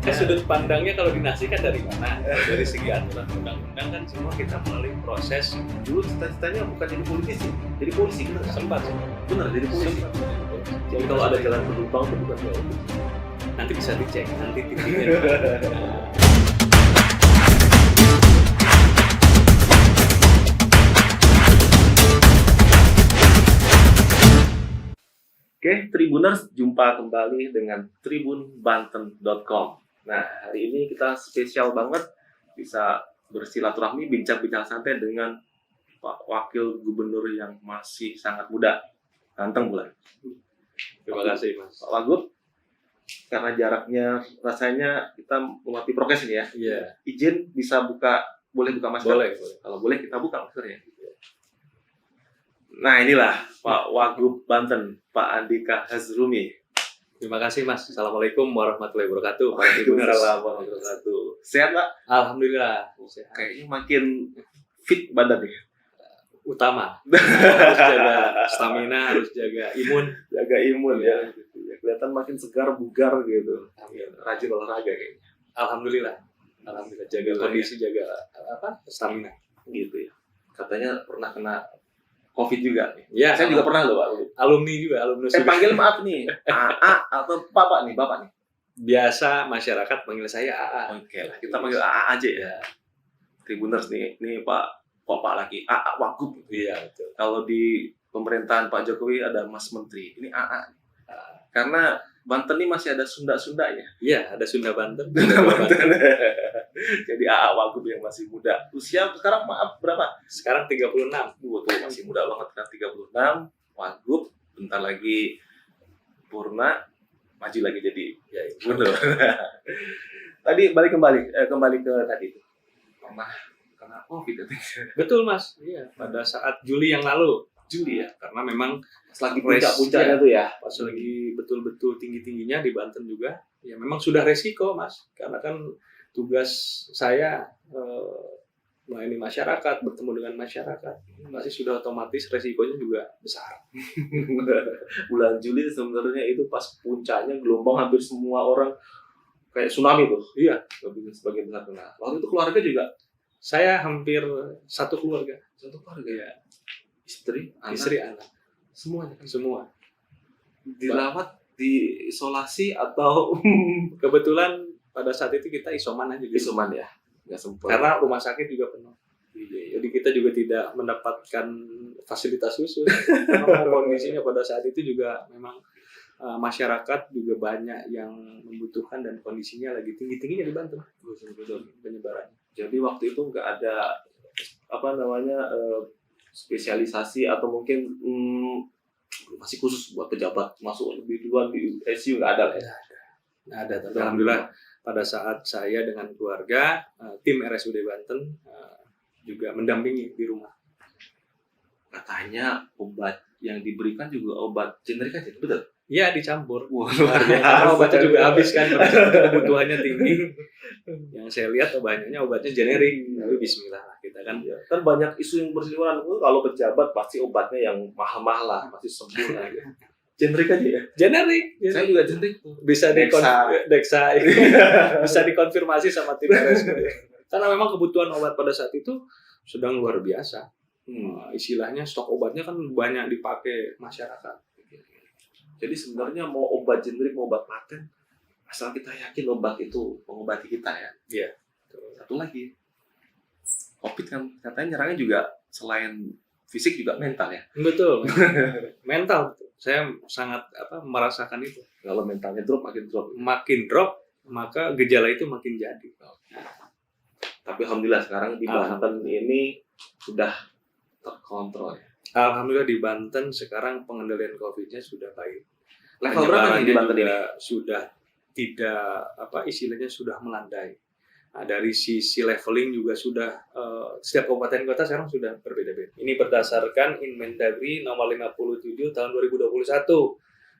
Sudut pandangnya kalau dinasti kan dari mana? Dari segi aturan undang-undang kan semua kita melalui proses. Dulu cita-citanya bukan jadi politisi, jadi polisi, bener nggak? Sempat Bener, jadi polisi. Jadi kalau ada jalan berlubang itu bukan jalan. nanti bisa dicek nanti titiknya. Oke, Tribuners, jumpa kembali dengan tribunbanten.com. Nah, hari ini kita spesial banget bisa bersilaturahmi, bincang-bincang santai dengan Pak Wakil Gubernur yang masih sangat muda, ganteng bulan. Terima kasih Mas. Pak Wagub, karena jaraknya rasanya kita mematuhi prokes ini ya. Iya. Izin bisa boleh buka masker? Boleh. Kalau boleh kita buka maskernya. Nah inilah Pak Wagub Banten, Pak Andika Hazrumi. Terima kasih Mas. Assalamualaikum warahmatullahi wabarakatuh. Para Tribuners. Waalaikumsalam warahmatullahi wabarakatuh. Sehat Pak? Alhamdulillah. Sehat. Kayaknya makin fit badan nih. Utama. Harus jaga stamina, harus jaga imun. Jaga imun ya. Kelihatan makin segar, bugar gitu. Rajin olahraga kayaknya. Alhamdulillah. Jaga kondisi, jaga stamina. Gitu ya. Katanya pernah kena COVID juga nih. Ya, Saya juga pernah loh Pak. alumni juga. Saya panggil maaf nih, AA atau Bapak nih, Bapak nih. Biasa masyarakat panggil saya AA. Oke lah, kita panggil AA aja ya. Tribuners nih Pak lagi, AA Wagub. Iya, betul. Kalau di pemerintahan Pak Jokowi ada Mas Menteri, ini AA. Karena Banten ini masih ada Sunda-Sundanya. Iya, ada Sunda Banten. Jadi AA Wagub yang masih muda. Usia sekarang maaf berapa? Sekarang 36. Tuh masih muda banget kan, 36. Wagub, bentar lagi Purna, maju lagi jadi Ya, gubernur. Tadi kembali ke tadi itu. Pernah kena COVID ya? betul Mas. Iya, pada saat Juli yang lalu. Juli ya? Karena memang Pas lagi Res- puncak-puncaknya ya. tuh ya. pas lagi betul-betul tinggi-tingginya di Banten juga, ya memang sudah resiko Mas. Karena kan tugas saya melayani masyarakat, bertemu dengan masyarakat, masih sudah otomatis resikonya juga besar. Bulan Juli sebenarnya itu pas puncaknya gelombang hampir semua orang kayak tsunami tuh. Iya. Sebagian besar kena. Waktu itu keluarga juga. Saya hampir satu keluarga, Satu keluarga. ya, Istri, anak, istri, anak, semuanya kan. semua. Dirawat, diisolasi atau Kebetulan pada saat itu kita isoman aja, gitu. isoman ya? Nggak sempat. Karena rumah sakit juga penuh. Iya. Jadi kita juga tidak mendapatkan fasilitas khusus. Karena kondisinya pada saat itu juga memang masyarakat juga banyak yang membutuhkan dan kondisinya lagi tinggi-tingginya di Banten. Betul. Penyebarannya. Jadi waktu itu nggak ada spesialisasi atau mungkin masih khusus buat pejabat masuk lebih duluan di ICU, nggak ada ya? Nah, ada. Tapi alhamdulillah pada saat saya dengan keluarga, tim RSUD Banten juga mendampingi di rumah. Katanya obat yang diberikan juga obat generik aja, betul? Ya, dicampur. Wah, Karena obatnya juga habis kan, kebutuhannya tinggi. Yang saya lihat obatnya generik. Tapi bismillah lah kita kan. Iya. Kan banyak isu yang berseliweran, kalau pejabat pasti obatnya yang mahal-mahal lah, pasti sembuh lah. Gitu. Generik aja ya? Generik. Saya juga generik tuh. Bisa Dexa. bisa dikonfirmasi sama tim RSUD. Karena memang kebutuhan obat pada saat itu sedang luar biasa. Istilahnya stok obatnya kan banyak dipakai masyarakat. Jadi sebenarnya mau obat generik, mau obat paten, asal kita yakin obat itu mengobati kita ya. Iya. Satu lagi, COVID kan katanya nyerangnya juga selain fisik juga mental ya. Betul. Mental. Saya sangat merasakan itu. Kalau mentalnya drop, makin drop. Makin drop, maka gejala itu makin jadi. Tapi alhamdulillah sekarang di Banten ini sudah terkontrol ya. Alhamdulillah di Banten sekarang pengendalian COVID-nya sudah baik. Level berapa nih di Banten ini? Sudah tidak istilahnya sudah melandai. Nah, dari sisi leveling juga sudah setiap kabupaten kota sekarang sudah berbeda-beda. Ini berdasarkan Inmendagri nomor 57 tahun 2021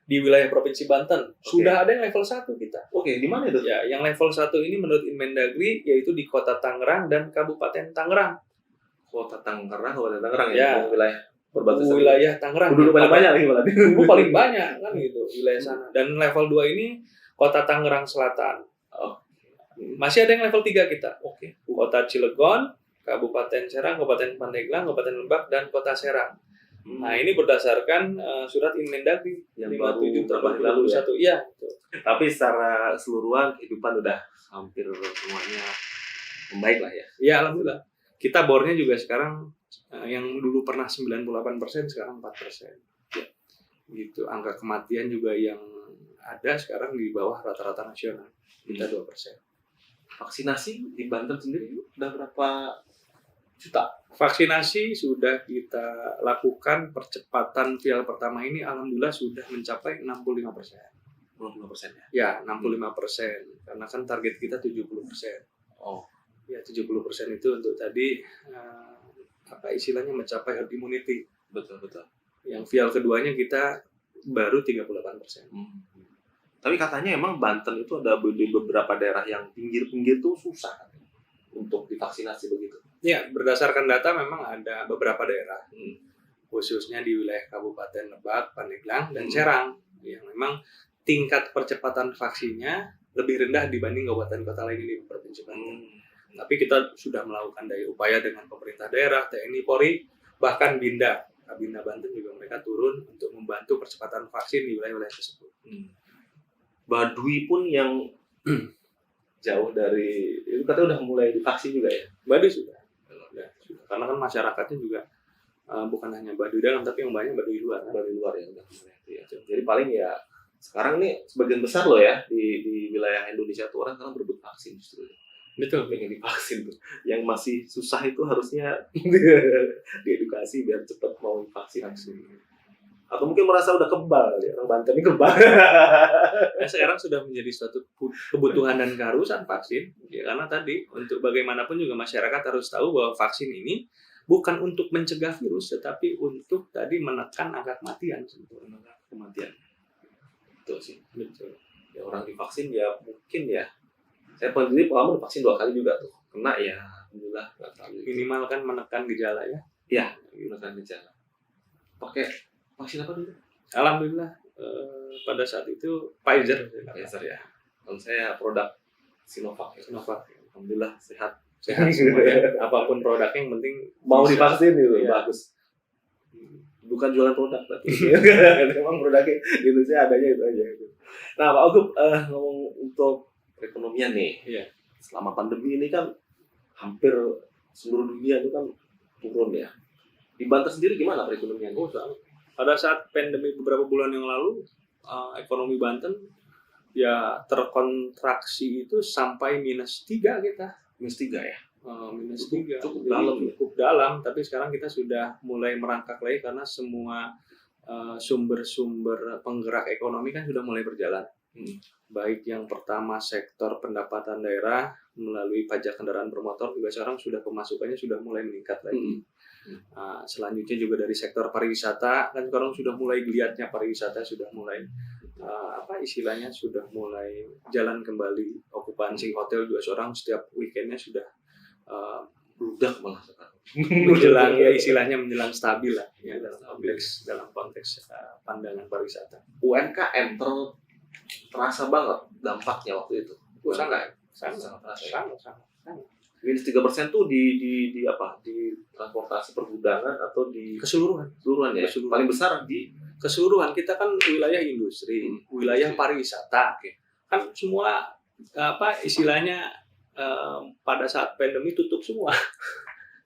di wilayah Provinsi Banten. Sudah ada yang level 1 kita. Oke, di mana itu? Ya, yang level 1 ini menurut Inmendagri yaitu di Kota Tangerang dan Kabupaten Tangerang. Kota Tangerang ya, Ya. wilayah perbatasan. Wilayah Tangerang. Dulu banyak lagi malah. Dulu paling banyak kan gitu wilayah sana. Dan level 2 ini Kota Tangerang Selatan. Masih ada yang level 3 kita. Oke. Kota Cilegon, Kabupaten Serang, Kabupaten Pandeglang, Kabupaten Lebak, dan Kota Serang. Nah, ini berdasarkan surat Inmendagri yang baru 57 beberapa tahun hari lalu ya. 2021. Iya, betul. Tapi secara keseluruhan kehidupan udah hampir semuanya membaik lah ya. Iya, alhamdulillah. Kita bornya juga sekarang yang dulu pernah 98%, sekarang 4%. Ya. Gitu. Angka kematian juga yang ada sekarang di bawah rata-rata nasional. Kita 2%. Vaksinasi di Banten sendiri udah berapa juta? Vaksinasi sudah kita lakukan, percepatan vial pertama ini alhamdulillah sudah mencapai 65%. 50% ya? Ya, 65%. Karena kan target kita 70%. Oh. Ya, 70% itu untuk tadi apa istilahnya mencapai herd immunity. Betul. Yang vial keduanya kita baru 38%. Tapi katanya emang Banten itu ada di beberapa daerah yang pinggir-pinggir tuh susah untuk divaksinasi begitu. Ya, berdasarkan data memang ada beberapa daerah, khususnya di wilayah Kabupaten Lebak, Pandeglang, dan Serang, yang memang tingkat percepatan vaksinnya lebih rendah dibanding kabupaten kota lain di Provinsi Banten. Tapi kita sudah melakukan daya upaya dengan pemerintah daerah, TNI, Polri, bahkan Binda Banten juga mereka turun untuk membantu percepatan vaksin di wilayah-wilayah tersebut. Baduy pun yang jauh dari itu katanya udah mulai divaksin juga ya? Baduy sudah. Karena kan masyarakatnya juga bukan hanya Baduy dalam, tapi yang banyak Baduy luar. Kan? Baduy luar ya udah mulai itu ya. Jadi paling ya sekarang nih sebagian besar loh ya di wilayah Indonesia tuh orang sekarang berebut vaksin justru. Betul, pengen divaksin tuh. Yang masih susah itu harusnya diedukasi biar cepat mau vaksin. Atau mungkin merasa udah kebal ya, orang Banten ini kebal. Nah, sekarang sudah menjadi suatu kebutuhan dan keharusan vaksin, ya, karena tadi untuk bagaimanapun juga masyarakat harus tahu bahwa vaksin ini bukan untuk mencegah virus, tetapi untuk tadi menekan angka kematian. Betul sih. Betul. Ya orang divaksin ya mungkin ya. Saya sendiri pengalaman vaksin 2 kali juga tuh. Kena ya, alhamdulillah. Minimal kan menekan gejala ya. Iya, menekan gejala. Pakai vaksin apa dulu? Alhamdulillah pada saat itu Pfizer ya. Kalau saya produk Sinovac. Alhamdulillah sehat semua ya. Apapun produknya yang penting mau divaksin itu ya. Bagus. Bukan jualan produk tapi memang produknya gitu sih adanya itu aja. Nah, Pak Ogup ngomong untuk perekonomian nih. Iya. Selama pandemi ini kan hampir seluruh dunia itu kan turun ya. Di Banten sendiri gimana perekonomian? Pada saat pandemi beberapa bulan yang lalu, ekonomi Banten ya terkontraksi itu sampai -3 kita. -3 ya? -3. Cukup dalam, tapi sekarang kita sudah mulai merangkak lagi karena semua sumber-sumber penggerak ekonomi kan sudah mulai berjalan. Baik yang pertama sektor pendapatan daerah melalui pajak kendaraan bermotor juga sekarang sudah pemasukannya sudah mulai meningkat lagi. Selanjutnya juga dari sektor pariwisata kan sekarang sudah mulai geliatnya pariwisata sudah mulai istilahnya sudah mulai jalan kembali, okupansi hotel juga seorang setiap weekendnya sudah bludak malah sekarang menjelang ya istilahnya menjelang stabil lah ya dalam konteks pandangan pariwisata. UMKM terasa banget dampaknya waktu itu. Sangat -3% tuh di transportasi pergudangan atau di keseluruhan ya. Paling besar di keseluruhan. Kita kan wilayah industri, wilayah pariwisata. Kan semua istilahnya pada saat pandemi tutup semua.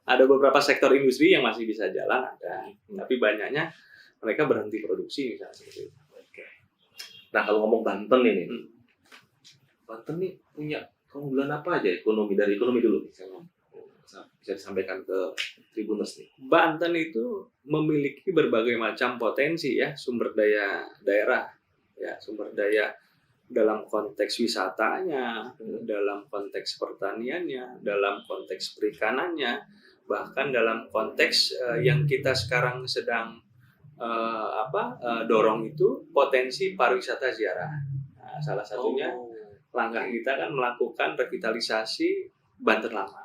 Ada beberapa sektor industri yang masih bisa jalan ada, tapi banyaknya mereka berhenti produksi misalnya seperti itu. Nah, kalau ngomong Banten ini, Banten nih punya keunggulan apa aja dari ekonomi dulu misalnya bisa disampaikan ke Tribuners nih. Banten itu memiliki berbagai macam potensi ya, sumber daya daerah ya, sumber daya dalam konteks wisatanya, dalam konteks pertaniannya, dalam konteks perikanannya, bahkan dalam konteks yang kita sekarang sedang dorong itu potensi pariwisata ziarah. Nah, salah satunya langkah kita kan melakukan revitalisasi Banten Lama.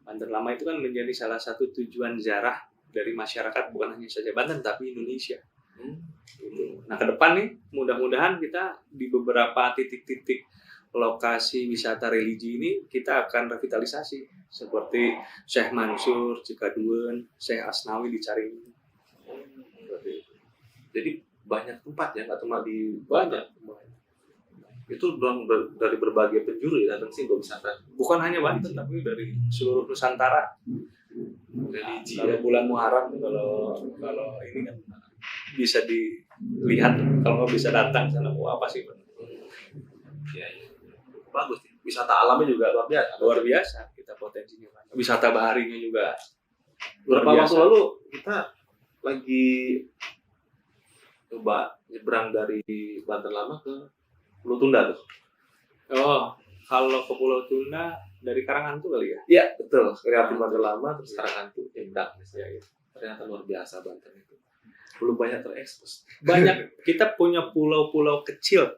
Banten Lama itu kan menjadi salah satu tujuan ziarah dari masyarakat bukan hanya saja Banten tapi Indonesia. Nah, ke depan nih mudah-mudahan kita di beberapa titik-titik lokasi wisata religi ini kita akan revitalisasi seperti Syekh Mansur, Cikaduen, Syekh Asnawi di Caringin. Jadi banyak tempat ya, nggak cuma di Banyak. itu dari berbagai penjuru ya datang sih wisata Bukan hanya Banten tapi dari seluruh Nusantara. religi Kalau ya. bulan Muharram kalau ini kan bisa dilihat, kalau nggak bisa datang sana mau apa sih? Ya, ya. Bagus nih. Wisata alamnya juga luar biasa. Luar biasa kita potensinya banyak. Wisata baharinya juga luar Beberapa biasa. waktu lalu kita lagi coba nyebrang dari Banten Lama ke Pulau Tunda tuh. Oh, kalau ke Pulau Tunda dari Karanghantu kali ya? Iya, betul. Kreatif Banten Lama terus Karanghantu nyebrang misalnya gitu. Ternyata luar biasa Banten itu. Belum banyak terekspos. Banyak. Kita punya pulau-pulau kecil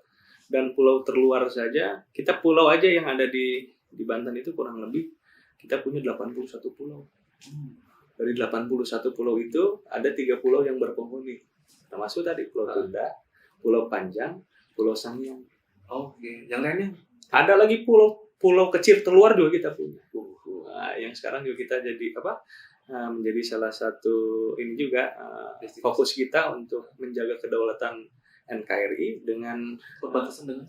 dan pulau terluar saja. Kita pulau aja yang ada di Banten itu kurang lebih kita punya 81 pulau. Dari 81 pulau itu ada 3 pulau yang berpenghuni. Termasuk tadi Pulau Tunda, Pulau Panjang, Pulau Sangiang. Oke, yang lainnya Ada lagi pulau kecil terluar juga kita punya. Nah, yang sekarang juga kita jadi menjadi salah satu ini juga fokus kita untuk menjaga kedaulatan NKRI dengan perbatasan dengan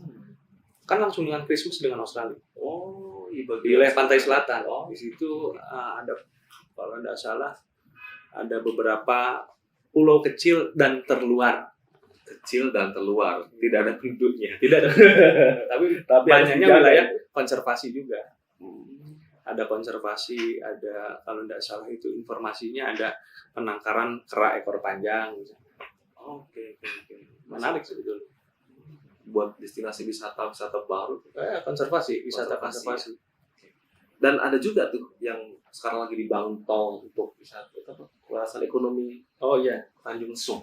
kan langsung dengan Christmas dengan Australia. oh, Di bagian wilayah pantai selatan. Di situ ada kalau tidak salah ada beberapa pulau kecil dan terluar. kecil dan terluar, tidak ada penduduknya. Tidak ada. Tapi Tapi banyaknya harus dijaga. wilayah konservasi juga. Ada konservasi, ada kalau tidak salah itu informasinya ada penangkaran kera ekor panjang. Oke. Menarik sebetulnya. Buat destinasi wisata baru. Konservasi, wisata Konservasi, konservasi. Dan ada juga tuh yang sekarang lagi dibangun tol untuk wisata kawasan ekonomi Oh iya, Tanjung Lesung.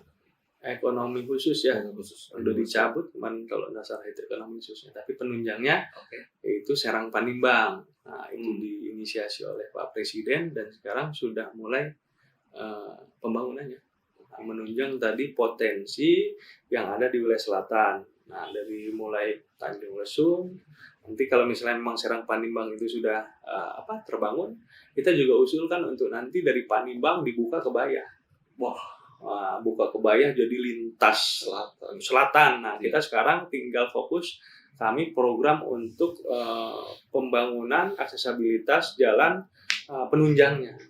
ekonomi khusus ya. Khusus. Udah dicabut kemarin kalau nggak salah itu ekonomi khususnya. Tapi penunjangnya Oke. yaitu Serang Panimbang. Nah, itu diinisiasi oleh Pak Presiden dan sekarang sudah mulai pembangunannya. Nah, menunjang tadi potensi yang ada di wilayah selatan. Nah, dari mulai Tanjung Lesung, nanti kalau misalnya memang Serang Panimbang itu sudah terbangun, kita juga usulkan untuk nanti dari Panimbang dibuka ke Bayah. Buka ke Bayah jadi lintas selatan. Nah, kita sekarang tinggal fokus kami program untuk pembangunan aksesibilitas jalan penunjangnya.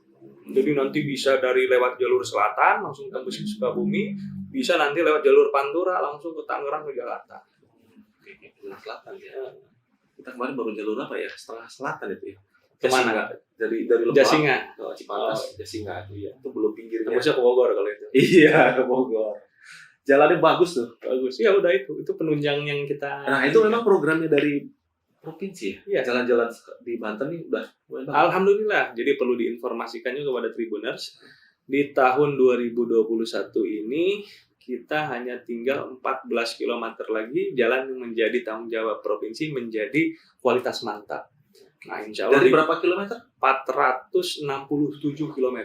Jadi nanti bisa dari lewat jalur selatan langsung tembus ke Sukabumi, bisa nanti lewat jalur Pantura langsung ke Tangerang ke Jakarta. Selatan ya. Kita kemarin baru jalur apa ya? Setengah selatan itu ya. Kemana? Dari Lebak. Jasinga. Cipanas, Jasinga itu ya. Itu belum pinggirnya. Tembusnya ke Bogor kalau itu. Iya, ke Bogor. Jalannya bagus tuh. Bagus. Ya udah itu penunjang yang kita. Nah, itu memang programnya dari provinsi ya? Iya. Jalan-jalan di Banten nih udah mulai bagus. Alhamdulillah. Jadi perlu diinformasikan juga kepada Tribuners. Di tahun 2021 ini kita hanya tinggal 14 km lagi jalan yang menjadi tanggung jawab provinsi menjadi kualitas mantap. Nah, insya Allah Dari berapa kilometer? 467 km.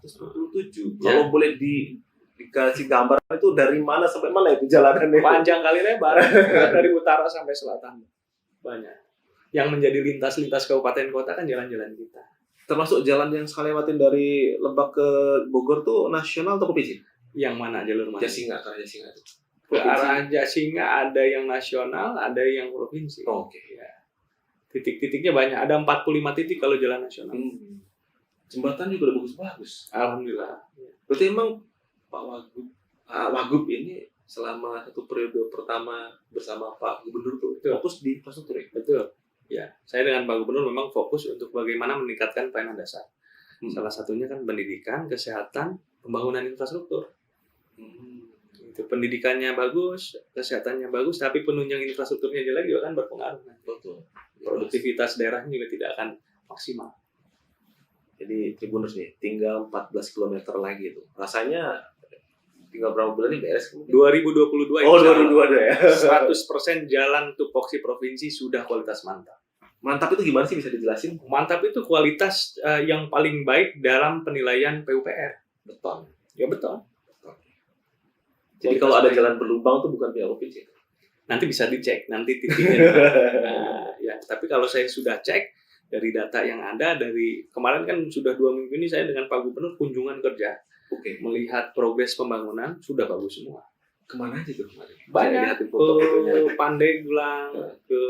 467. Ya. Kalau boleh dikasih gambar itu dari mana sampai mana itu jalanannya? Panjang kali lebar dari utara sampai selatan. Banyak. Yang menjadi lintas-lintas kabupaten kota kan jalan-jalan kita. Termasuk jalan yang sekali lewatin dari Lebak ke Bogor tuh nasional atau provinsi? Yang mana jalur mana? Jasinga, karena Jasinga itu. Ke arah Jasinga ada yang nasional, ada yang provinsi. Oke. Ya. Titik-titiknya banyak. Ada 45 titik kalau jalan nasional. Jembatan juga udah bagus-bagus. Alhamdulillah. Berarti emang Pak Wagub ini selama satu periode pertama bersama Pak Gubernur tuh fokus di infrastruktur ya? Betul. Ya, saya dengan Pak Gubernur memang fokus untuk bagaimana meningkatkan pelayanan dasar. Salah satunya kan pendidikan, kesehatan, pembangunan infrastruktur. Itu pendidikannya bagus, kesehatannya bagus, tapi penunjang infrastrukturnya jelek juga kan berpengaruh. Betul. Produktivitas daerahnya juga tidak akan maksimal. Jadi Tribuners nih, tinggal 14 km lagi tuh. Rasanya tinggal berapa bulan nih beres? 2022 Oh, 2022 ya. 100% jalan tupoksi provinsi sudah kualitas mantap. Mantap itu gimana sih, bisa dijelasin? Mantap itu kualitas yang paling baik dalam penilaian PUPR. Beton. Ya betul. Jadi kalau ada jalan berlubang tuh bukan pihak provinsi. Nanti bisa dicek, nanti titiknya. Nah, ya. Tapi kalau saya sudah cek dari data yang ada dari kemarin kan sudah 2 minggu ini saya dengan Pak Gubernur kunjungan kerja, Oke. melihat progres pembangunan sudah bagus semua. Kemana aja tuh kemarin? Saya Banyak lihatin foto-fotonya. ke Pandeglang, ke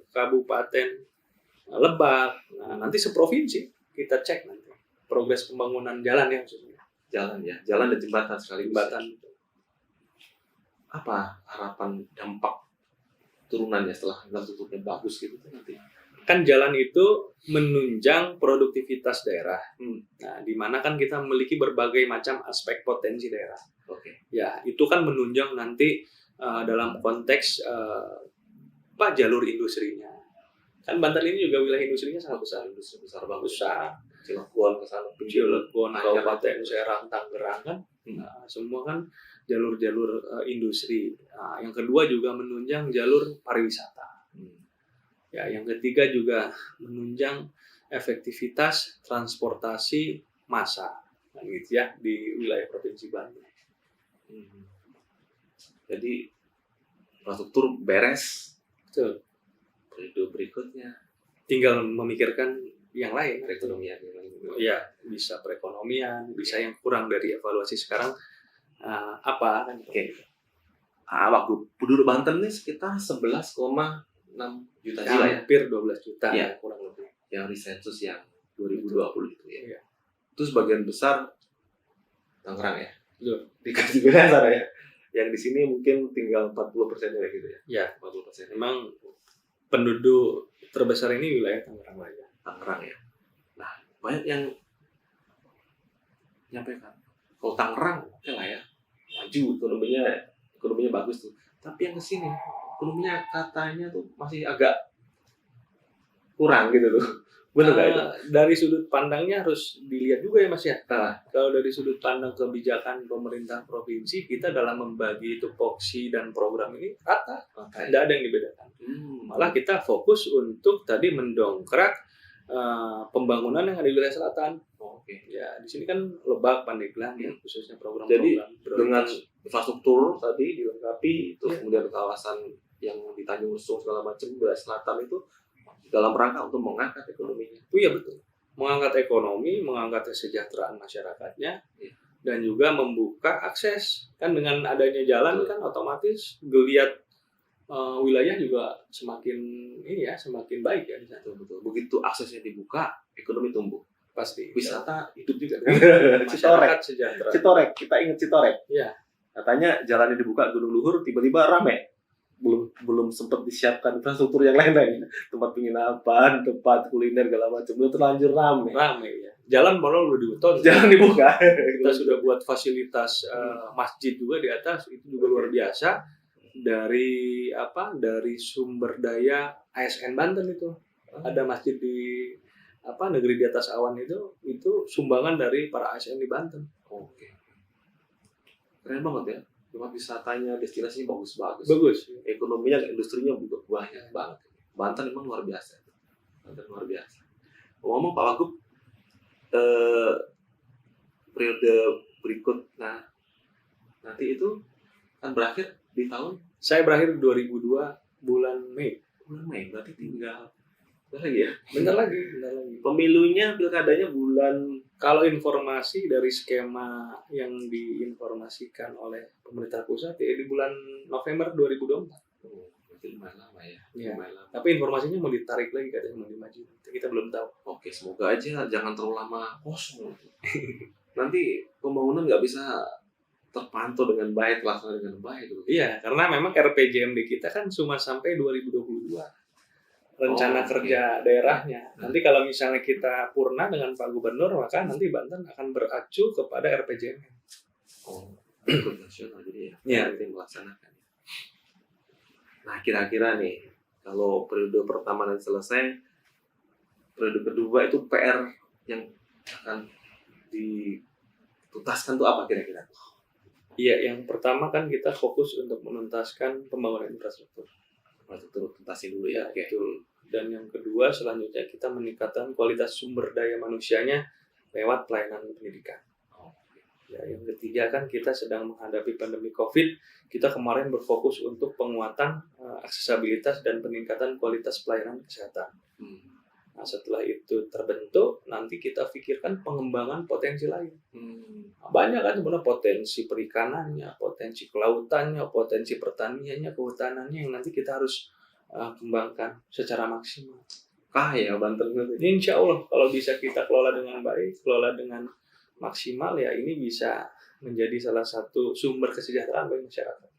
Kabupaten Lebak. Nah, nanti seprovinsi kita cek nanti progres pembangunan jalan ya khususnya. Jalan ya, jalan dan jembatan sekaligus. Jembatan. Apa harapan dampak turunannya setelah infrastrukturnya bagus gitu tuh nanti? Kan jalan itu menunjang produktivitas daerah. Nah, di mana kan kita memiliki berbagai macam aspek potensi daerah. Oke. Ya, itu kan menunjang nanti dalam konteks jalur industrinya. Kan Banten ini juga wilayah industrinya sangat besar. Industri besar banget. Besar. Cilegon ke sana, Cilegon, Anyar. Kabupaten Serang, Tangerang kan. Nah, semua kan jalur-jalur industri. Nah, yang kedua juga menunjang jalur pariwisata. Ya, yang ketiga juga menunjang efektivitas transportasi massa, nah, gitu ya, di wilayah Provinsi Banten. Jadi infrastruktur beres, Betul. periode berikutnya Tinggal memikirkan yang lain. perekonomian yang lain. Ya, bisa perekonomian, bisa yang kurang dari evaluasi sekarang apa kan? Oke. Waktu penduduk Banten ini sekitar 11,6 juta jiwa ya, Hampir 12 juta Iya. ya, kurang lebih. yang di sensus yang 2020 itu ya. Iya. Itu sebagian besar Tangerang ya. Betul. Dikasih juga sana ya. Yang di sini mungkin tinggal 40% ya gitu ya. Ya, 40%. memang penduduk terbesar ini wilayah Tangerang Raya. Tangerang ya. Nah, banyak yang nyampaikan kalau Tangerang oke lah ya, maju ekonominya bagus tuh. Tapi yang kesini ekonominya katanya tuh masih agak kurang gitu tuh. Benar nggak itu? Dari sudut pandangnya harus dilihat juga ya Mas ya. Nah. Kalau dari sudut pandang kebijakan pemerintah provinsi, kita dalam membagi tupoksi dan program ini rata, tidak ada yang dibedakan. Malah kita fokus untuk tadi mendongkrak pembangunan yang ada di wilayah selatan. Oke. Ya, di sini kan Lebak, Pandeglang ya, khususnya Jadi, program-program dengan prioritas. infrastruktur tadi dilengkapi, terus Iya. kemudian kawasan yang di Tanjung Lesung segala macam wilayah selatan itu dalam rangka untuk mengangkat ekonominya. Oh iya betul. Mengangkat ekonomi, mengangkat kesejahteraan masyarakatnya, Iya. dan juga membuka akses. Kan dengan adanya jalan Betul. kan otomatis geliat wilayah juga semakin semakin baik ya di sana. Betul. Begitu aksesnya dibuka, ekonomi tumbuh. Pasti. Wisata hidup juga. Masyarakat sejahtera. Citorek, kita ingat Citorek. Iya. Katanya jalannya dibuka Gunung Luhur, tiba-tiba rame. Belum sempat disiapkan infrastruktur yang lain-lain. Tempat penginapan, tempat kuliner segala macam, belum terlanjur rame. Rame ya. Jalan baru udah dibeton. Jalan dibuka. Kita sudah buat fasilitas masjid juga di atas, itu juga luar biasa. Dari sumber daya ASN Banten itu. Ada masjid di negeri di atas awan itu sumbangan dari para ASN di Banten. Oke. Keren banget ya. Tempat wisatanya, destinasinya bagus-bagus. Bagus. Ekonominya, industrinya juga banyak banget. Banten memang luar biasa. Banten luar biasa. Ngomong Pak Wagub, periode berikut, nanti itu kan berakhir di tahun? Saya berakhir 2002 bulan Mei. Bulan Mei, berarti tinggal lagi ya? Bentar lagi. Pemilunya, pilkadanya bulan. Kalau informasi dari skema yang diinformasikan oleh pemerintah pusat ya di bulan November 2024. Berarti lumayan lama ya. Iya. Lumayan lama. Tapi informasinya mau ditarik lagi katanya mau dimaju. Kita belum tahu. Oke, semoga aja jangan terlalu lama kosong. Nanti pembangunan nggak bisa terpantau dengan baik, terlaksana dengan baik. Iya, karena memang RPJMD kita kan cuma sampai 2022. Rencana kerja daerahnya. Nanti kalau misalnya kita purna dengan Pak Gubernur, maka nanti Banten akan beracu kepada RPJMD. Ikut nasional jadi ya. Iya. Nanti melaksanakan. Nah, kira-kira nih, kalau periode pertama nanti selesai, periode kedua itu PR yang akan dituntaskan tuh apa kira-kira? Iya, yang pertama kan kita fokus untuk menuntaskan pembangunan infrastruktur. Infrastruktur tuntasin dulu ya. Oke. Betul. Dan yang kedua selanjutnya kita meningkatkan kualitas sumber daya manusianya lewat pelayanan pendidikan. Ya, yang ketiga kan kita sedang menghadapi pandemi COVID. Kita kemarin berfokus untuk penguatan aksesibilitas dan peningkatan kualitas pelayanan kesehatan. Hmm. Nah, setelah itu terbentuk, nanti kita pikirkan pengembangan potensi lain. Nah, banyak kan sebenarnya potensi perikanannya, potensi kelautannya, potensi pertaniannya, kehutanannya yang nanti kita harus kembangkan secara maksimal. Kaya Banten itu. Insya Allah kalau bisa kita kelola dengan baik, kelola dengan maksimal, ya ini bisa menjadi salah satu sumber kesejahteraan bagi masyarakat.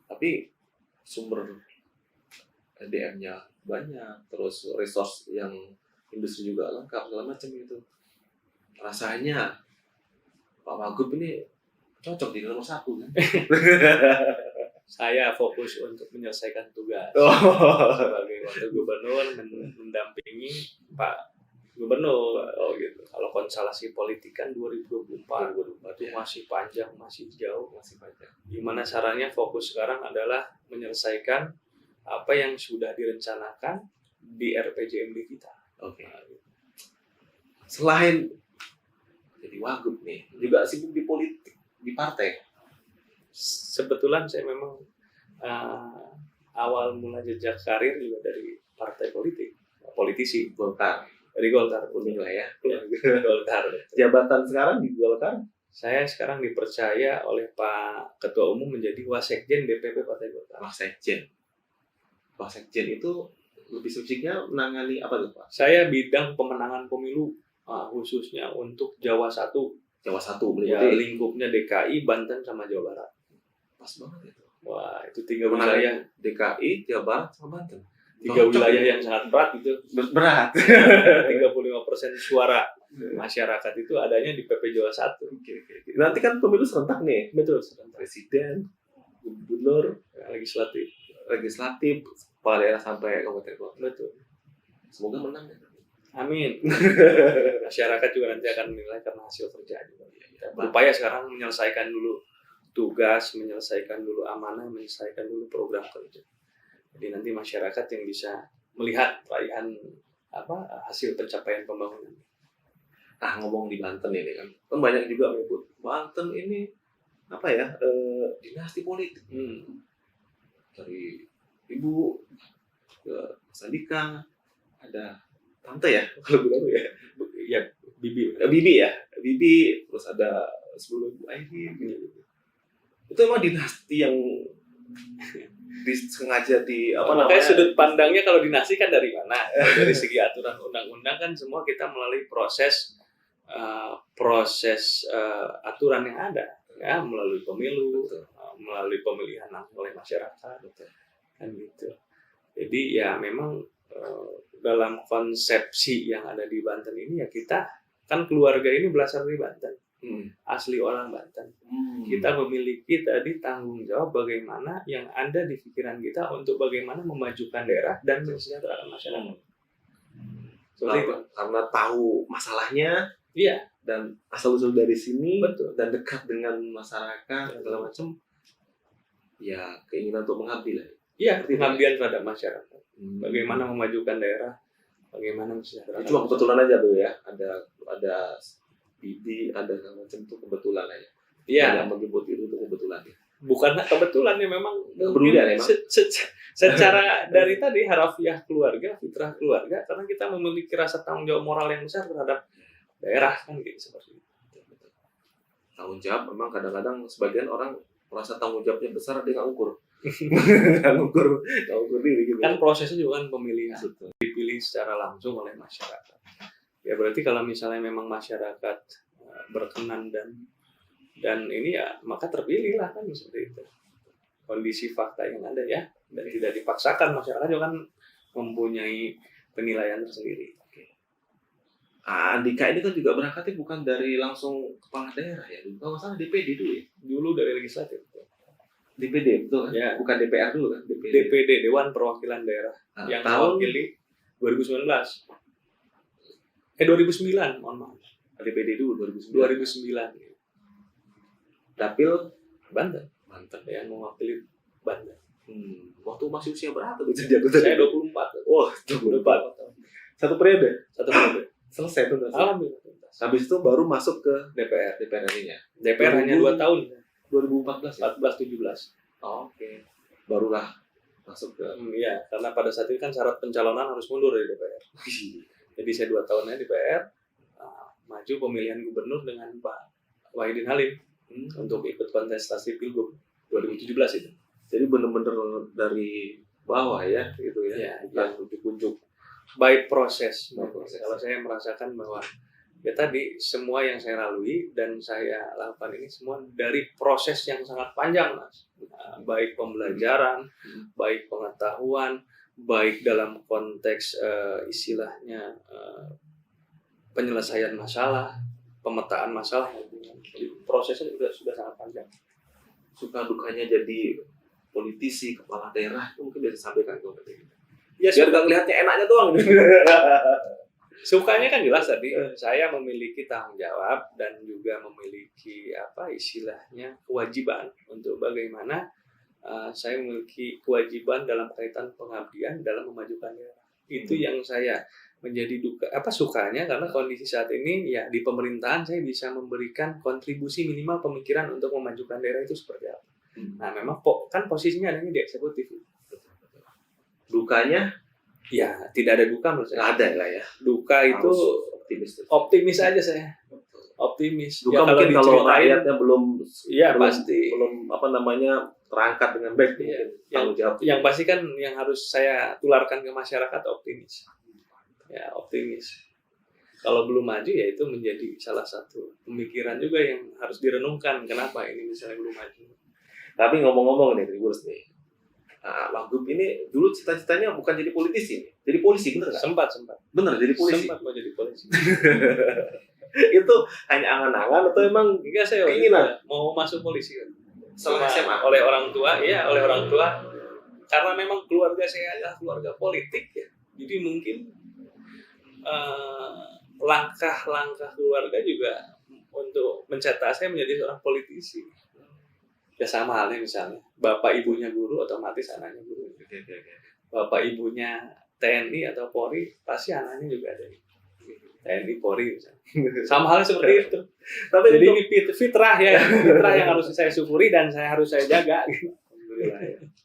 Tapi sumber SDM-nya banyak, terus resource yang industri juga lengkap segala macam itu. Rasanya Pak Wagub ini cocok di nomor 1 kan? Saya fokus untuk menyelesaikan tugas sebagai wakil gubernur, mendampingi Pak Gubernur. Oh gitu. Kalau konstelasi politik kan 2024 itu masih panjang, masih jauh, masih panjang. Gimana caranya fokus sekarang adalah menyelesaikan apa yang sudah direncanakan di RPJMD kita. Oke. Selain jadi wagub nih, juga sibuk di politik, di partai. Kebetulan saya memang awal mula jejak karir juga dari partai politik, politisi. Golkar. Dari Golkar, Kuning lah ya. Golkar. Jabatan sekarang di Golkar? Saya sekarang dipercaya oleh Pak Ketua Umum menjadi Wasekjen DPP Partai Golkar. Wasekjen. Wasekjen itu lebih subjeknya menangani apa tuh Pak? Saya bidang pemenangan pemilu, khususnya untuk Jawa 1. Jawa 1 Ya, berarti lingkupnya DKI, Banten, sama Jawa Barat. pas banget itu. Wah, itu 3 wilayah. DKI, Jawa Barat, sama Banten. 3 wilayah yang sangat berat itu. Berat. 35% suara masyarakat itu adanya di PP Jawa 1. Oke. Nanti kan pemilu serentak nih. Betul, serentak. Presiden, gubernur, Legislatif. kepala daerah sampai kabupaten kota. Betul. Semoga menang ya. Amin. Masyarakat juga nanti akan menilai karena hasil kerja juga. Kita berupaya sekarang menyelesaikan dulu tugas, menyelesaikan dulu amanah, menyelesaikan dulu program kerja. Jadi nanti masyarakat yang bisa melihat raihan hasil pencapaian pembangunan. Nah, ngomong di Banten ini kan banyak juga menyebut Banten ini dinasti politik. Dari ibu ke Sandika, ada tante ya kalau bilang ya, Ya, Bibi. Bibi, terus ada sebelum Ibu Aini gitu. Itu emang dinasti yang sengaja makanya sudut pandangnya kalau dinasti kan dari mana? Dari segi aturan undang-undang kan semua kita melalui proses aturan yang ada, ya, melalui pemilu, melalui pemilihan oleh masyarakat, kan gitu. Jadi ya memang dalam konsepsi yang ada di Banten ini, ya kita kan keluarga ini berasal dari Banten, asli orang Banten. Kita memiliki tadi tanggung jawab bagaimana yang ada di pikiran kita untuk bagaimana memajukan daerah dan mensejahterakan masyarakat. Karena tahu masalahnya, iya, dan asal usul dari sini, betul, dan dekat dengan masyarakat segala macam, ya keinginan untuk mengabdi lah. Iya, pengabdian terhadap masyarakat. Bagaimana memajukan daerah, bagaimana mensejahterakan. Cuma kebetulan aja tuh ya, ada Bibi, ada segala macam, itu kebetulan aja. Iya. Yang menyebut itu kebetulan ya. Bukan kebetulan ya, memang kepedulian emang. Secara dari tadi harafiah keluarga, fitrah keluarga, karena kita memiliki rasa tanggung jawab moral yang besar terhadap daerah kan gitu, seperti itu. Tanggung jawab memang kadang-kadang sebagian orang merasa tanggung jawabnya besar, dia nggak ukur. Nggak ukur diri gitu. Kan prosesnya juga kan pemilihan, dipilih secara langsung oleh masyarakat. Ya berarti kalau misalnya memang masyarakat berkenan dan ini ya, maka terpilihlah kan, seperti itu. Kondisi fakta yang ada ya, dan tidak dipaksakan, masyarakat juga kan mempunyai penilaian tersendiri. Andika ini kan juga berangkatnya bukan dari langsung kepala daerah ya, kalau nggak salah DPD dulu ya. Dulu dari legislatif. DPD betul kan? Ya. Bukan DPR dulu kan? DPD, Dewan Perwakilan Daerah, yang mewakili 2019. 2009, mohon maaf. DPD dulu 2009. Dapil Banten, yang mewakili Banten. Waktu masih usia berapa tuh jadi anggota? Saya 24. Wah, 24 tahun. Satu periode. Selesai tuh. Alhamdulillah. Habis itu baru masuk ke DPR ininya. DPR hanya 2 tahun. 2014 ya? 14-17. Oke. Barulah masuk ke Iya, karena pada saat itu kan syarat pencalonan harus mundur dari DPR. Jadi saya 2 tahunnya di DPR, maju pemilihan gubernur dengan Pak Wahidin Halim untuk ikut kontestasi Pilgub 2017 itu. Jadi benar-benar dari bawah ya gitu ya, Iya, bukan ujuk-ujuk. By proses. By proses. Kalau saya merasakan bahwa ya tadi semua yang saya lalui dan saya lakukan ini semua dari proses yang sangat panjang, Mas. Baik pembelajaran, baik pengetahuan, baik dalam konteks istilahnya penyelesaian masalah, pemetaan masalah. Jadi prosesnya sudah sangat panjang. Suka dukanya jadi politisi, kepala daerah itu mungkin bisa sampaikan ke kita. Ya, Biar nggak ngelihatnya enaknya doang. sukanya kan jelas tadi, saya memiliki tanggung jawab dan juga memiliki istilahnya kewajiban untuk bagaimana saya memiliki kewajiban dalam kaitan pengabdian dalam memajukan daerah. Itu yang saya menjadi sukanya, karena kondisi saat ini ya di pemerintahan saya bisa memberikan kontribusi minimal pemikiran untuk memajukan daerah itu seperti apa. Nah memang kan posisinya adanya di eksekutif. Dukanya Ya tidak ada duka menurut saya. ada lah ya. Duka itu optimis aja saya. Optimis. Duka Ya, mungkin kalau diceritain, rakyatnya belum pasti. belum terangkat dengan baik. Iya. Mungkin tanggung jawab. Yang pasti kan yang harus saya tularkan ke masyarakat optimis. Ya optimis. Kalau belum maju ya itu menjadi salah satu pemikiran juga yang harus direnungkan. Kenapa ini misalnya belum maju? Tapi ngomong-ngomong nih, Tribuners nih. Wagub ini dulu cita-citanya bukan jadi politisi nih. Jadi polisi, bener nggak? Sempat. Bener, jadi polisi. Sempat mau jadi polisi. Itu hanya angan-angan atau emang Enggak, saya keinginan? mau masuk polisi kan. Setelah SMA? Oleh orang tua, oleh orang tua. Karena memang keluarga saya adalah keluarga politik ya. Jadi mungkin langkah-langkah keluarga juga untuk mencetak saya menjadi seorang politisi. Ya sama halnya misalnya, bapak ibunya guru otomatis anaknya guru. Bapak ibunya TNI atau Polri, pasti anaknya juga ada di TNI Polri misalnya. Sama halnya seperti itu. Tapi Jadi untuk, ini fitrah yang harus saya syukuri dan harus saya jaga.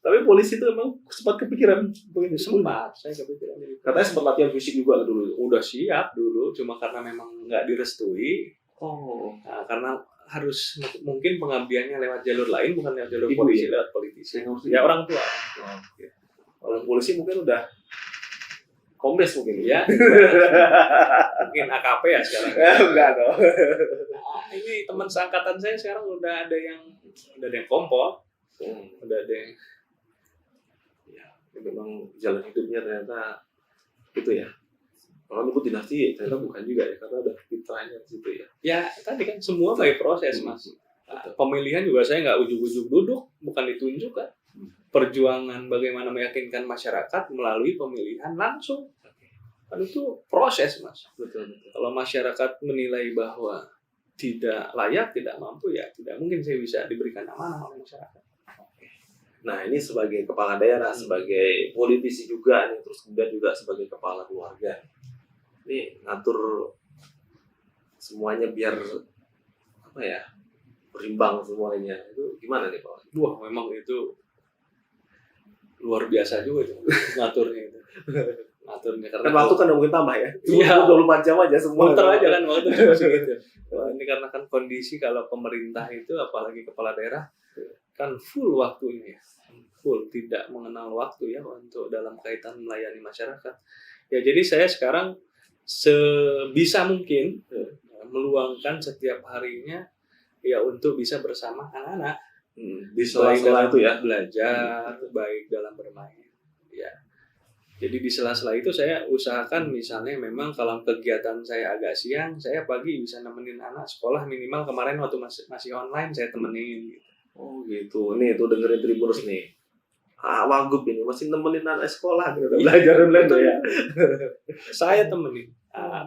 tapi polisi itu emang sempat kepikiran begini. Sempat, saya kepikiran jadi. Katanya sempat latihan fisik juga dulu. Udah siap dulu, cuma karena memang nggak direstui. Nah, karena harus mungkin pengabdiannya lewat jalur lain, bukan lewat jalur Ibu, polisi, ya? lewat politisi. Ya orang tua. Orang polisi mungkin udah kombes mungkin Ya, mungkin AKP ya sekarang. enggak dong. Nah, ini teman seangkatan saya sekarang udah ada yang kompol, udah ada yang Ya, memang jalan hidupnya ternyata itu ya. Kalau nyebut dinasti ternyata bukan juga ya, karena ada fitrahnya di situ ya. ya tadi kan semua by proses, Mas. Nah, pemilihan juga saya nggak ujuk-ujuk duduk, bukan ditunjuk kan. Perjuangan bagaimana meyakinkan masyarakat melalui pemilihan langsung. Kan itu proses, Mas. Betul. Kalau masyarakat menilai bahwa tidak layak, tidak mampu, ya tidak mungkin saya bisa diberikan amanah oleh masyarakat. Nah, ini sebagai kepala daerah, sebagai politisi juga nih, terus kemudian juga sebagai kepala keluarga. Ini ngatur semuanya biar berimbang semuanya. Itu gimana nih, Pak? Wah, memang itu luar biasa juga itu ngaturnya itu. Ngaturnya karena Kan waktu kan udah mungkin tambah ya. Iya. 24 jam aja semua. muter aja kan waktu cuma segitu. Wah, ini karena kan kondisi kalau pemerintah itu apalagi kepala daerah kan full waktunya ya. Full, tidak mengenal waktu ya untuk dalam kaitan melayani masyarakat. Ya jadi saya sekarang sebisa mungkin meluangkan setiap harinya ya untuk bisa bersama anak-anak. Di sela-sela itu ya. Belajar, baik dalam bermain. Ya. Jadi di sela-sela itu saya usahakan misalnya memang kalau kegiatan saya agak siang, saya pagi bisa nemenin anak sekolah minimal kemarin waktu masih online saya temenin gitu. Oh gitu. Nih tuh dengerin Tribuners nih. Wagub ini masih nemenin anak sekolah gitu. Belajar online tuh ya. Saya temenin.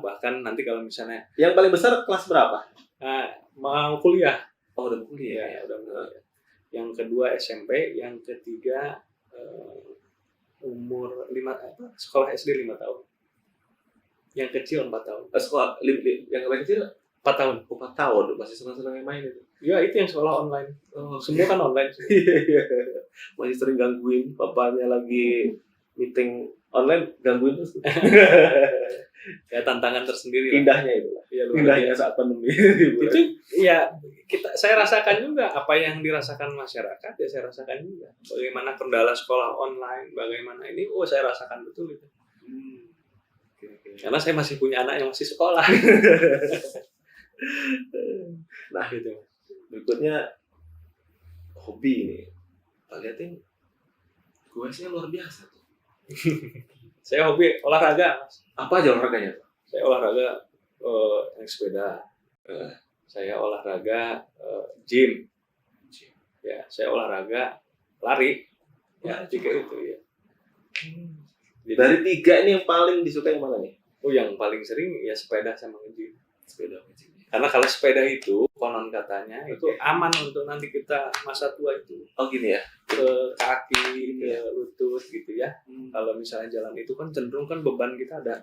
Bahkan nanti kalau misalnya Yang paling besar kelas berapa? mau kuliah. Oh, udah kuliah. Ya, udah kuliah. Yang kedua SMP, yang ketiga umur sekolah SD 5 tahun. Yang kecil 4 tahun. Sekolah yang paling kecil 4 tahun. 4 tahun masih senang-senang main itu. Ya itu yang sekolah online. Oh, Semua kan online. masih sering gangguin bapaknya lagi meeting online, gangguin terus. Ya tantangan tersendiri lah. Indahnya itu. Ya, luar Indahnya biasa. saat pandemi. Itu ya saya rasakan juga apa yang dirasakan masyarakat, ya saya rasakan juga. Bagaimana kendala sekolah online, bagaimana ini, saya rasakan betul itu. Oke. Karena saya masih punya anak yang masih sekolah. Nah, Gitu. berikutnya hobi ini. Kita lihatin goesnya luar biasa tuh. Saya hobi olahraga, Mas. Apa aja olahraganya? Saya olahraga naik sepeda. Saya olahraga gym. Ya, saya olahraga lari. Ya, tiga itu ya. Jadi, Dari 3 ini yang paling disukai yang mana nih? yang paling sering ya sepeda sama nge-gym. Sepeda. Karena kalau sepeda itu konon katanya itu Oke. aman untuk nanti kita masa tua itu, Oh gini ya. ke kaki, ke Iya. lutut gitu ya. Kalau misalnya jalan itu kan cenderung kan beban kita ada.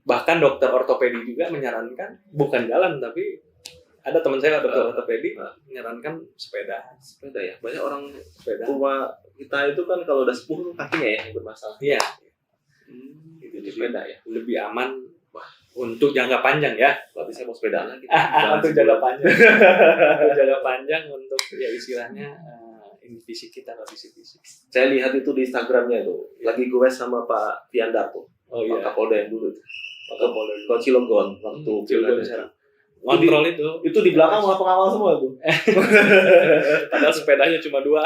Bahkan dokter ortopedi juga menyarankan bukan jalan, tapi ada teman saya dokter ortopedi menyarankan sepeda. Sepeda ya. Banyak orang Sepeda. tua kita itu kan kalau udah sepuh tuh kakinya ya yang bermasalah. Iya, Gitu, Jadi, sepeda ya. lebih aman untuk jangka panjang ya. Berarti saya mau sepedaan lagi. Untuk jangka panjang. Untuk jangka panjang untuk ya istilahnya ini fisik kita, kondisi fisik. Saya lihat itu di Instagramnya itu lagi goes sama Pak Piandar tuh. Oh Pak iya. Kapolda yang dulu itu. Pak Kapolda. Ke Cilegon waktu Cilegon pilkada. sekarang. Kontrol itu. Itu di belakang malah pengawal semua tuh. Padahal sepedanya cuma 2.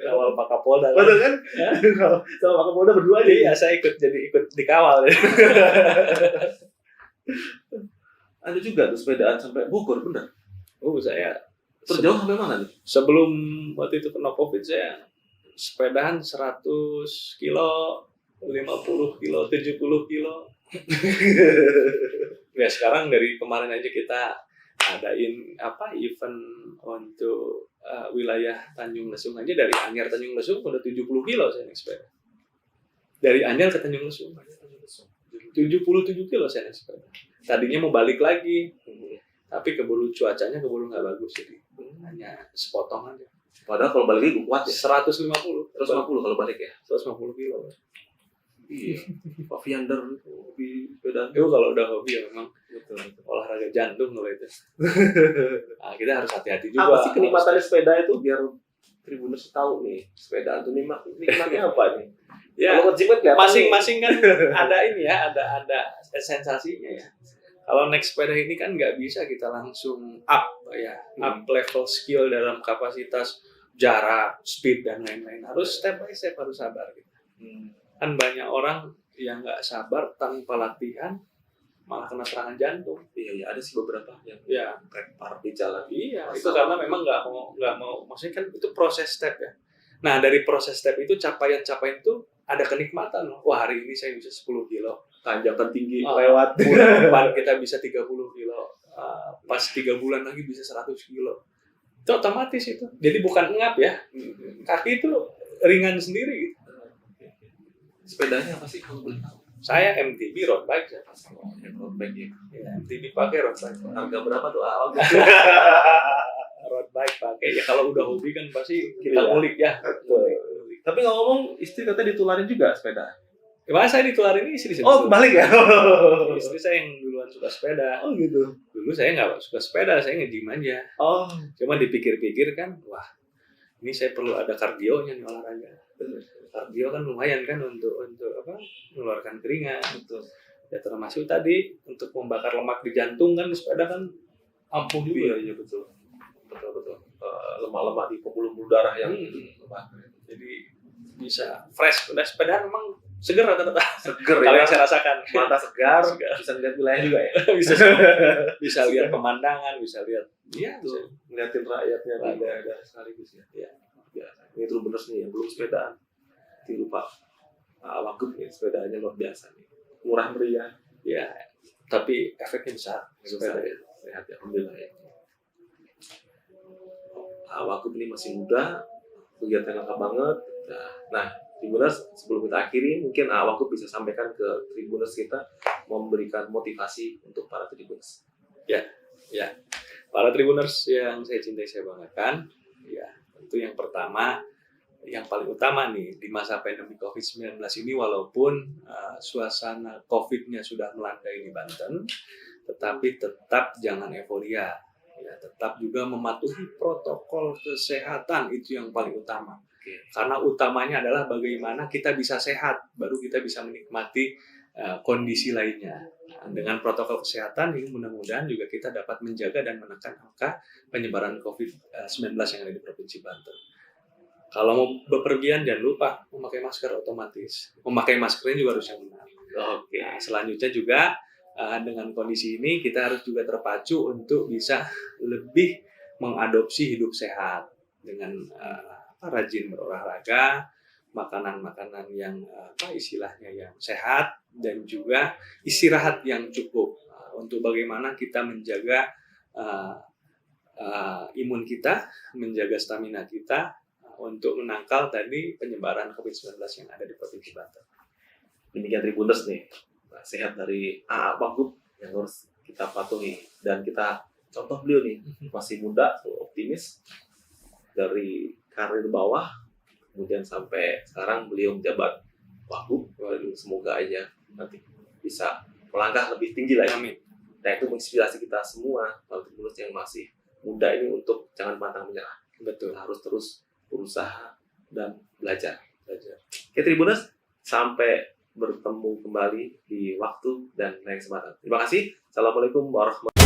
Awal Pak Kapolda. Betul kan? Kalau sama Pak Kapolda berdua aja. Iya, saya ikut dikawal. Ada juga tuh sepedaan sampai Bogor, bener. Saya Terjauh sampai mana nih? sebelum waktu itu kena Covid saya sepedaan 100 kilo, 50 kilo, 70 kilo. Ya sekarang dari kemarin aja kita adain event untuk wilayah Tanjung Lesung aja, dari Anyar Tanjung Lesung udah 70 kilo saya naik sepeda. Dari Anyar ke Tanjung Lesung 77 kilo saya naik sepeda. Tadinya mau balik lagi, tapi keburu cuacanya nggak bagus, jadi hanya sepotong aja. Padahal kalau balik lagi kuat ya. 150 kalau balik ya. 150 kilo. Iya. Pak Piandar itu hobi sepedaan. Itu kalau udah hobi ya memang Betul. olahraga jantung kalau itu. Nah, kita harus hati-hati juga. Apa sih kenikmatannya sepeda itu biar Tribuners tahu nih sepedaan itu nikmatnya apa nih? Ya, Kalau nge-gym kan kelihatan masing-masing kan ada ini ya, ada sensasinya ya. Kalau naik sepeda ini kan nggak bisa kita langsung up level skill dalam kapasitas jarak, speed dan lain-lain. Harus step by step, harus sabar gitu. Kan banyak orang yang nggak sabar tanpa latihan malah kena serangan jantung. Iya, ada sih beberapa yang Ya, repar di jalan. iya, itu karena memang nggak mau, maksudnya kan itu proses step ya. Nah, dari proses step itu capaian itu ada kenikmatan loh. Wah, hari ini saya bisa 10 kilo. Tanjakan tinggi Ah. lewat. Bulan depan kita bisa 30 kilo. Pas 3 bulan lagi bisa 100 kilo. Itu otomatis itu. Jadi bukan ngap ya. Kaki itu ringan sendiri gitu. Sepedanya apa sih kalau boleh tahu? Saya MTB road bike ya. Road bike ya. Ya, MTB pakai road bike. Harga berapa tuh? Road bike pakai ya, kalau udah hobi kan pasti kita Iya. ngulik ya. Ngulik. Tapi ngomong istri katanya ditularin juga sepeda. Gimana saya ditularin istri sih? Oh, kebalik ya. Istri saya yang duluan suka sepeda. Oh gitu. Dulu saya nggak suka sepeda, saya nge-gym aja. Oh. Cuma dipikir-pikir kan, wah ini saya perlu ada kardionya nih olahraga. Kardio kan lumayan kan untuk mengeluarkan keringat. Betul. Ya termasuk tadi untuk membakar lemak di jantung kan sepeda kan ampuh juga. Iya betul. Betul. Lemak-lemak di pembuluh darah yang Jadi bisa fresh. Udah sepeda memang seger rata-rata. seger Kalau ya. yang saya rasakan. Mata segar, Segar. bisa ngeliat wilayah juga ya. bisa lihat pemandangan, bisa lihat. Iya, bisa. Ngeliatin rakyatnya ada sekaligus ya. Iya. Biasa. Ini terus bener nih yang belum sepedaan. Tiru Pak Wagub nih, sepedanya luar biasa nih. Murah meriah. Ya, tapi efeknya besar. Sepeda ya. Sehat ya, alhamdulillah ya. Pak Wagub ini masih muda, kegiatan lengkap banget. Nah, Tribuners, sebelum kita akhiri, mungkin Wagub bisa sampaikan ke Tribuners kita memberikan motivasi untuk para Tribuners. Ya. Para Tribuners yang saya cintai, saya banggakan, ya tentu yang pertama, yang paling utama nih di masa pandemi COVID-19 ini, walaupun suasana COVID-nya sudah melandai di Banten, tetapi tetap jangan euforia, ya tetap juga mematuhi protokol kesehatan, itu yang paling utama. Karena utamanya adalah bagaimana kita bisa sehat, baru kita bisa menikmati kondisi lainnya. Nah, dengan protokol kesehatan ini mudah-mudahan juga kita dapat menjaga dan menekan angka penyebaran COVID-19 yang ada di Provinsi Banten. Kalau mau bepergian jangan lupa memakai masker otomatis. Memakai maskernya juga harus yang benar. Oke. Nah, selanjutnya juga dengan kondisi ini kita harus juga terpacu untuk bisa lebih mengadopsi hidup sehat dengan rajin berolahraga, makanan-makanan yang istilahnya yang sehat, dan juga istirahat yang cukup untuk bagaimana kita menjaga imun kita, menjaga stamina kita untuk menangkal tadi penyebaran COVID-19 yang ada di Provinsi Banten. Demikian Tribuners nih, sehat dari AA Wagub yang harus kita patuhi, dan kita contoh beliau nih masih muda, optimis dari karir bawah, kemudian sampai sekarang beliau menjabat Wagub. Semoga aja nanti bisa melangkah lebih tinggi lagi. Amin. Nah, itu menginspirasi kita semua para Tribuners yang masih muda ini untuk jangan pantang menyerah. Betul. Harus terus berusaha dan belajar. Oke Tribuners, sampai bertemu kembali di waktu dan lain kesempatan. Terima kasih. Assalamualaikum warahmatullahi wabarakatuh.